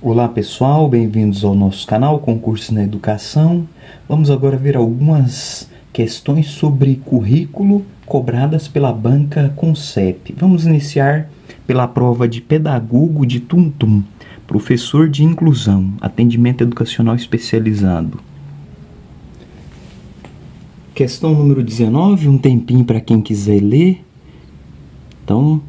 Olá pessoal, bem-vindos ao nosso canal Concurso na Educação. Vamos agora ver algumas questões sobre currículo cobradas pela banca Concep. Vamos iniciar pela prova de pedagogo de Tum-Tum, professor de inclusão, atendimento educacional especializado. Questão número 19, um tempinho para quem quiser ler. Então,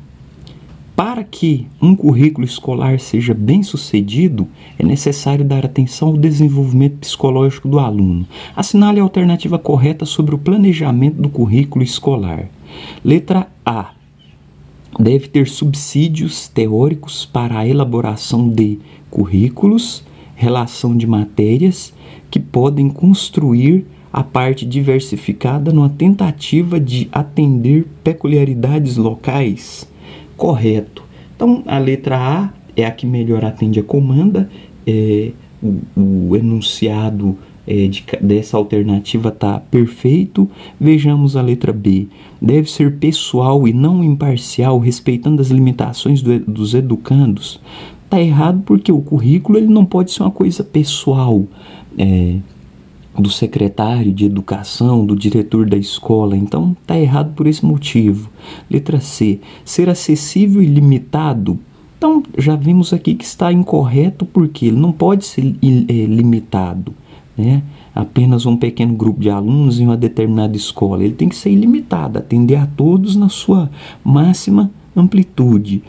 para que um currículo escolar seja bem sucedido, é necessário dar atenção ao desenvolvimento psicológico do aluno. Assinale a alternativa correta sobre o planejamento do currículo escolar. Letra A. Deve ter subsídios teóricos para a elaboração de currículos, relação de matérias que podem construir a parte diversificada numa tentativa de atender peculiaridades locais. Correto. Então, a letra A é a que melhor atende a comanda. O enunciado dessa alternativa está perfeito. Vejamos a letra B. Deve ser pessoal e não imparcial, respeitando as limitações dos educandos. Está errado porque o currículo ele não pode ser uma coisa pessoal. Do secretário de educação, do diretor da escola. Então, está errado por esse motivo. Letra C. Ser acessível e limitado. Então, já vimos aqui que está incorreto porque ele não pode ser limitado, né? Apenas um pequeno grupo de alunos em uma determinada escola. Ele tem que ser ilimitado, atender a todos na sua máxima amplitude.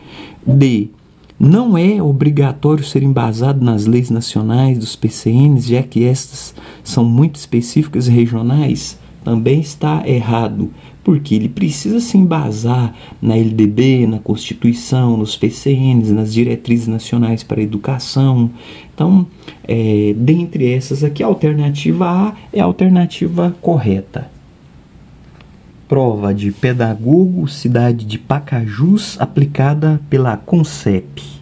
D. Não é obrigatório ser embasado nas leis nacionais dos PCNs, já que estas são muito específicas e regionais. Também está errado, porque ele precisa se embasar na LDB, na Constituição, nos PCNs, nas diretrizes nacionais para a educação. Então, dentre essas aqui, a alternativa A é a alternativa correta. Prova de pedagogo, cidade de Pacajus, aplicada pela Concep.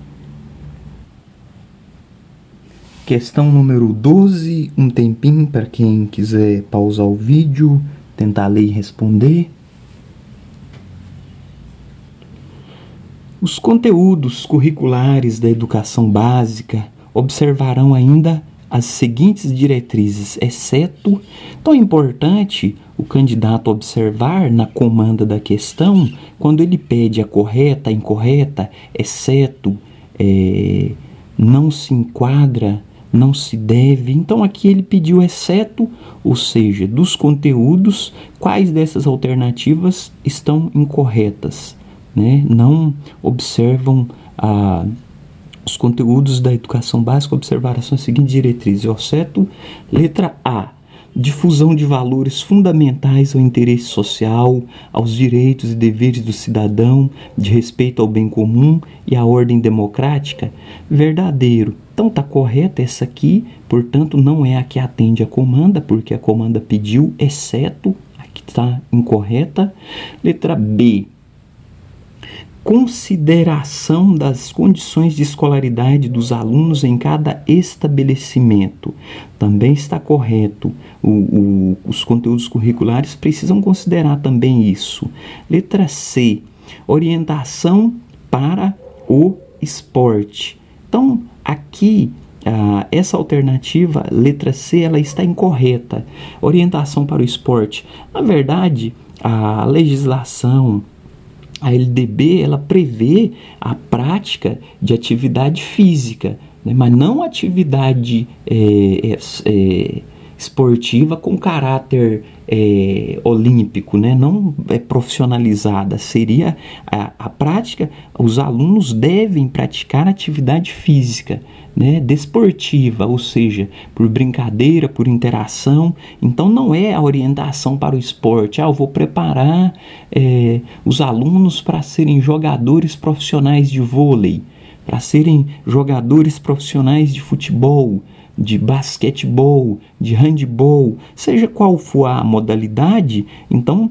Questão número 12, um tempinho para quem quiser pausar o vídeo, tentar ler e responder. Os conteúdos curriculares da educação básica observarão ainda as seguintes diretrizes, exceto, tão importante o candidato observar na comanda da questão, quando ele pede a correta, a incorreta, exceto, não se enquadra, não se deve. Então aqui ele pediu exceto, ou seja, dos conteúdos, quais dessas alternativas estão incorretas, né? Não observam os conteúdos da educação básica, observaram as seguintes diretrizes, exceto letra A. Difusão de valores fundamentais ao interesse social, aos direitos e deveres do cidadão, de respeito ao bem comum e à ordem democrática. Verdadeiro. Então está correta essa aqui, portanto não é a que atende a comanda, porque a comanda pediu, exceto, aqui está incorreta. Letra B. Consideração das condições de escolaridade dos alunos em cada estabelecimento. Também está correto. Os conteúdos curriculares precisam considerar também isso. Letra C. Orientação para o esporte. Então, aqui, essa alternativa, letra C, ela está incorreta. Orientação para o esporte. Na verdade, a legislação, a LDB, ela prevê a prática de atividade física, né? Mas não atividade esportiva com caráter olímpico, né? Não é profissionalizada. Seria a prática, os alunos devem praticar atividade física, né? Desportiva, ou seja, por brincadeira, por interação. Então não é a orientação para o esporte. Eu vou preparar os alunos para serem jogadores profissionais de vôlei, para serem jogadores profissionais de futebol, de basquetebol, de handebol, seja qual for a modalidade. Então,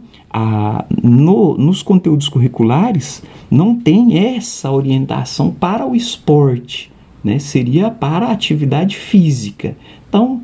nos conteúdos curriculares não tem essa orientação para o esporte, né? Seria para a atividade física. Então,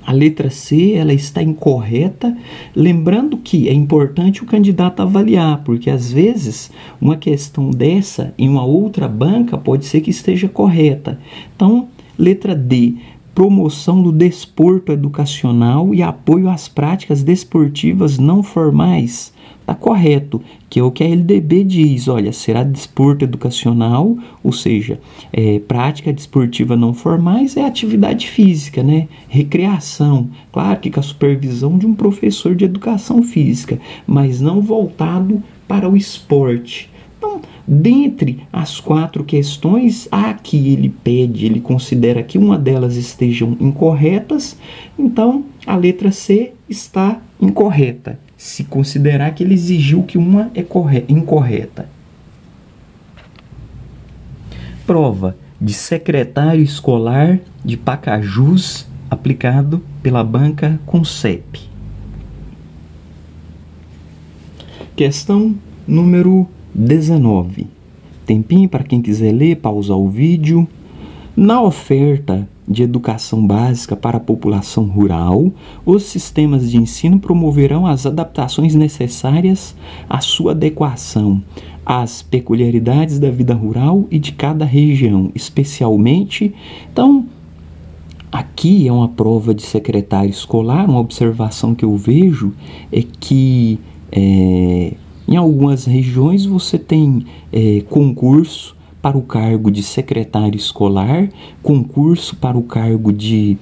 A letra C, ela está incorreta, lembrando que é importante o candidato avaliar, porque às vezes uma questão dessa em uma outra banca pode ser que esteja correta. Então, letra D, promoção do desporto educacional e apoio às práticas desportivas não formais. Está correto, que é o que a LDB diz, olha, será desporto educacional, ou seja, prática desportiva não formais é atividade física, né? Recreação, claro que com a supervisão de um professor de educação física, mas não voltado para o esporte. Então, dentre as 4 questões, a que ele considera que uma delas estejam incorretas, então a letra C está incorreta, se considerar que ele exigiu que uma é incorreta. Prova de secretário escolar de Pacajus, aplicado pela banca Concep. Questão número 19. Tempinho para quem quiser ler, pausar o vídeo. Na oferta de educação básica para a população rural, os sistemas de ensino promoverão as adaptações necessárias à sua adequação às peculiaridades da vida rural e de cada região, especialmente. Então, aqui é uma prova de secretário escolar. Uma observação que eu vejo é que em algumas regiões você tem concurso para o cargo de secretário escolar, concurso para o cargo de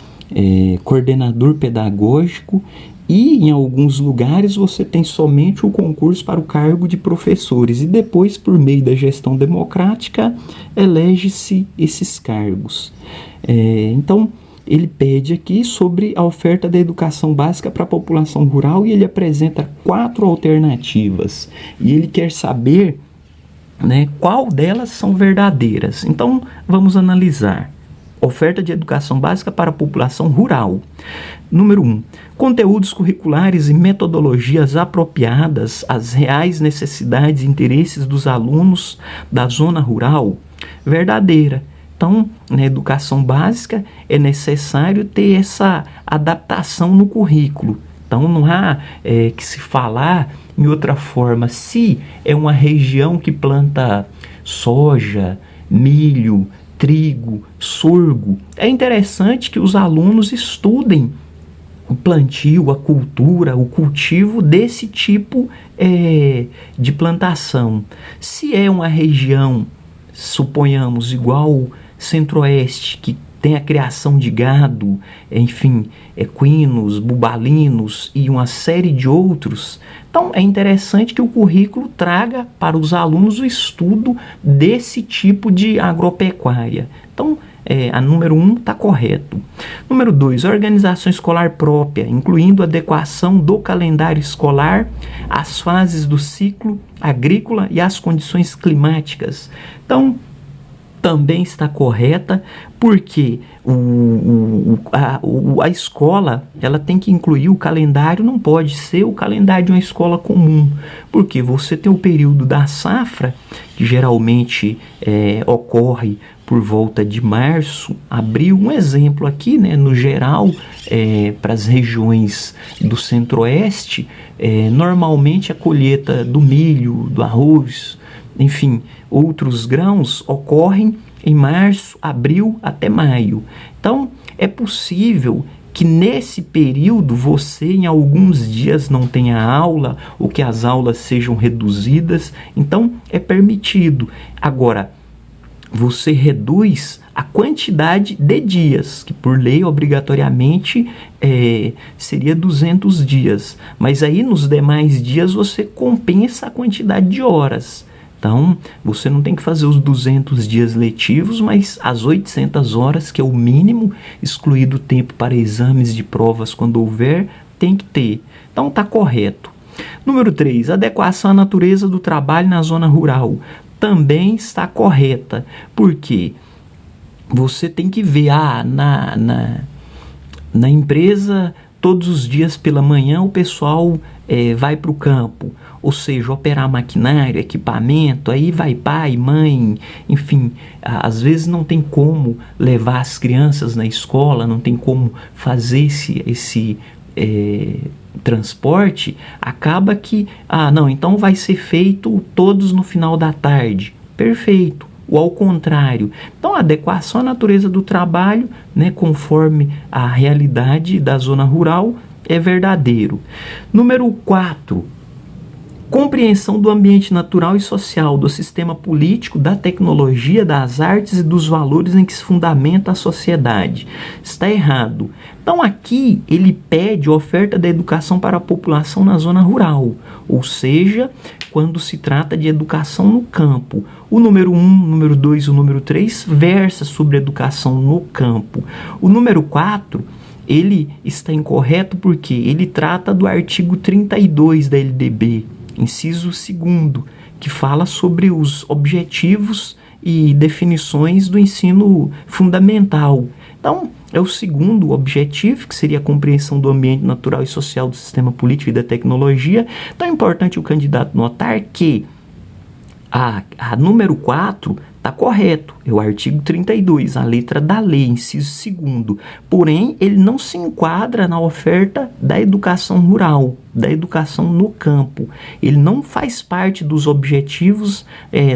coordenador pedagógico, e em alguns lugares você tem somente o concurso para o cargo de professores, e depois, por meio da gestão democrática, elege-se esses cargos. Então, ele pede aqui sobre a oferta da educação básica para a população rural, e ele apresenta 4 alternativas, e ele quer saber, né, qual delas são verdadeiras. Então, vamos analisar. Oferta de educação básica para a população rural. Número 1. Conteúdos curriculares e metodologias apropriadas às reais necessidades e interesses dos alunos da zona rural. Verdadeira. Então, na educação básica é necessário ter essa adaptação no currículo. Então, não há que se falar em outra forma. Se é uma região que planta soja, milho, trigo, sorgo, é interessante que os alunos estudem o plantio, a cultura, o cultivo desse tipo de plantação. Se é uma região, suponhamos, igual Centro-Oeste, que tem a criação de gado, enfim, equinos, bubalinos e uma série de outros. Então, é interessante que o currículo traga para os alunos o estudo desse tipo de agropecuária. Então, a número 1 está correto. Número 2, organização escolar própria, incluindo adequação do calendário escolar às fases do ciclo agrícola e às condições climáticas. Então, também está correta, porque a escola ela tem que incluir o calendário, não pode ser o calendário de uma escola comum, porque você tem o período da safra, que geralmente ocorre por volta de março, abril. Um exemplo aqui, né, no geral, para as regiões do Centro-Oeste, normalmente a colheita do milho, do arroz, enfim, outros grãos ocorrem em março, abril até maio. Então, é possível que nesse período você em alguns dias não tenha aula ou que as aulas sejam reduzidas. Então, é permitido. Agora, você reduz a quantidade de dias, que por lei obrigatoriamente seria 200 dias. Mas aí nos demais dias você compensa a quantidade de horas. Então, você não tem que fazer os 200 dias letivos, mas as 800 horas, que é o mínimo, excluído o tempo para exames de provas quando houver, tem que ter. Então, está correto. Número 3, adequação à natureza do trabalho na zona rural. Também está correta, porque você tem que ver, na empresa todos os dias pela manhã o pessoal vai para o campo, ou seja, operar maquinário, equipamento, aí vai pai, mãe, enfim, às vezes não tem como levar as crianças na escola, não tem como fazer esse transporte, acaba que, não, então vai ser feito todos no final da tarde. Perfeito. Ou ao contrário. Então, a adequação à natureza do trabalho, né, conforme a realidade da zona rural, é verdadeiro. Número 4. Compreensão do ambiente natural e social, do sistema político, da tecnologia, das artes e dos valores em que se fundamenta a sociedade. Está errado. Então aqui ele pede oferta da educação para a população na zona rural, ou seja, quando se trata de educação no campo. O número 1, o número 2 e o número 3 versa sobre educação no campo. O número 4, ele está incorreto porque ele trata do artigo 32 da LDB, inciso 2º, que fala sobre os objetivos e definições do ensino fundamental. Então, é o segundo objetivo, que seria a compreensão do ambiente natural e social do sistema político e da tecnologia. Então, é importante o candidato notar que a número 4 está correto, é o artigo 32, a letra da lei, inciso 2º. Porém, ele não se enquadra na oferta da educação rural, da educação no campo. Ele não faz parte dos objetivos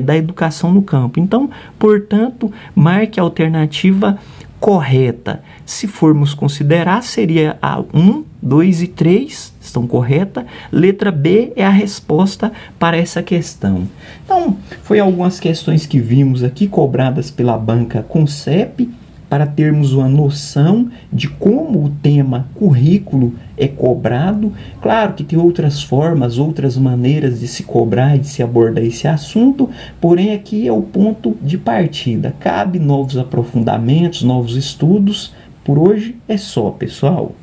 da educação no campo. Então, portanto, marque a alternativa correta. Se formos considerar, seria a 1, 2 e 3 estão corretas. Letra B é a resposta para essa questão. Então, foi algumas questões que vimos aqui cobradas pela banca Concep para termos uma noção de como o tema currículo é cobrado. Claro que tem outras formas, outras maneiras de se cobrar e de se abordar esse assunto, porém aqui é o ponto de partida. Cabe novos aprofundamentos, novos estudos. Por hoje é só, pessoal.